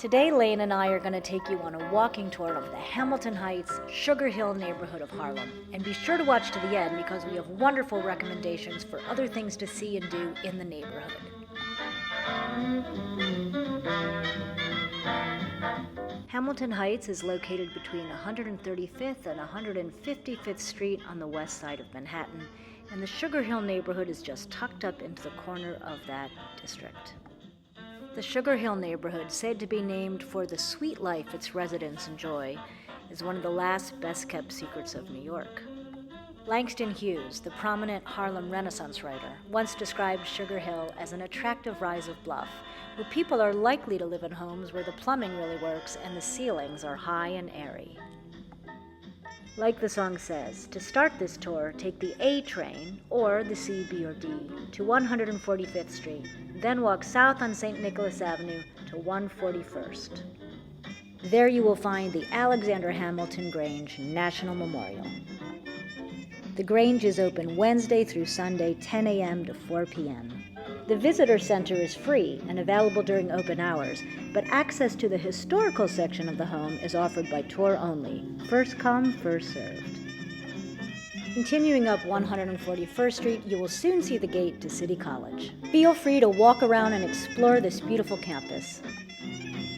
Today, Laine and I are going to take you on a walking tour of the Hamilton Heights, Sugar Hill neighborhood of Harlem. And be sure to watch to the end because we have wonderful recommendations for other things to see and do in the neighborhood. Hamilton Heights is located between 135th and 155th Street on the west side of Manhattan, and the Sugar Hill neighborhood is just tucked up into the corner of that district. The Sugar Hill neighborhood, said to be named for the sweet life its residents enjoy, is one of the last best-kept secrets of New York. Langston Hughes, the prominent Harlem Renaissance writer, once described Sugar Hill as an attractive rise of bluff, where people are likely to live in homes where the plumbing really works and the ceilings are high and airy. Like the song says, to start this tour, take the A train, or the C, B, or D, to 145th Street, then walk south on St. Nicholas Avenue to 141st. There you will find the Alexander Hamilton Grange National Memorial. The Grange is open Wednesday through Sunday, 10 a.m. to 4 p.m. The visitor center is free and available during open hours, but access to the historical section of the home is offered by tour only. First come, first served. Continuing up 141st Street, you will soon see the gate to City College. Feel free to walk around and explore this beautiful campus.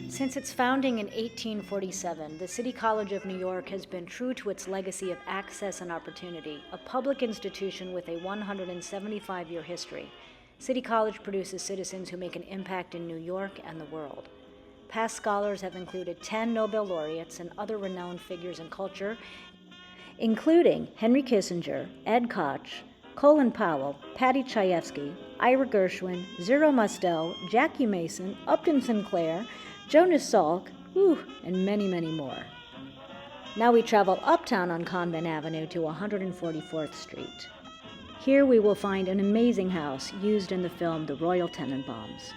Since its founding in 1847, the City College of New York has been true to its legacy of access and opportunity, a public institution with a 175-year history. City College produces citizens who make an impact in New York and the world. Past scholars have included 10 Nobel laureates and other renowned figures in culture, including Henry Kissinger, Ed Koch, Colin Powell, Patty Chayefsky, Ira Gershwin, Zero Mostel, Jackie Mason, Upton Sinclair, Jonas Salk, and many, many more. Now we travel uptown on Convent Avenue to 144th Street. Here we will find an amazing house used in the film The Royal Tenenbaums.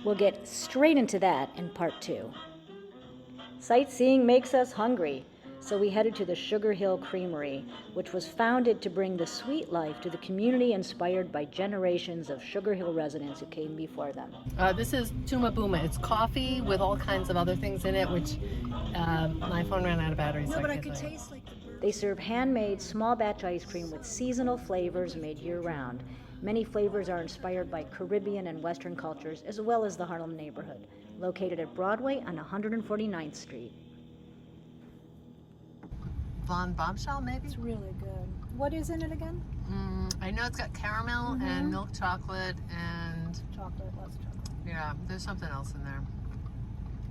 We'll get straight into that in part 2. Sightseeing makes us hungry, so we headed to the Sugar Hill Creamery, which was founded to bring the sweet life to the community inspired by generations of Sugar Hill residents who came before them. This is Tuma Booma. It's coffee with all kinds of other things in it, which my phone ran out of batteries. No, but I could taste like... They serve handmade small batch ice cream with seasonal flavors made year-round. Many flavors are inspired by Caribbean and Western cultures, as well as the Harlem neighborhood, located at Broadway on 149th Street. Blonde Bombshell, maybe? It's really good. What is in it again? I know it's got caramel and milk chocolate and... Chocolate, lots of chocolate. Yeah, there's something else in there.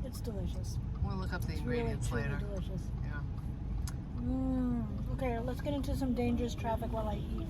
It's delicious. We'll look up the It's ingredients really, later. truly delicious. Yeah. Okay, let's get into some dangerous traffic while I eat.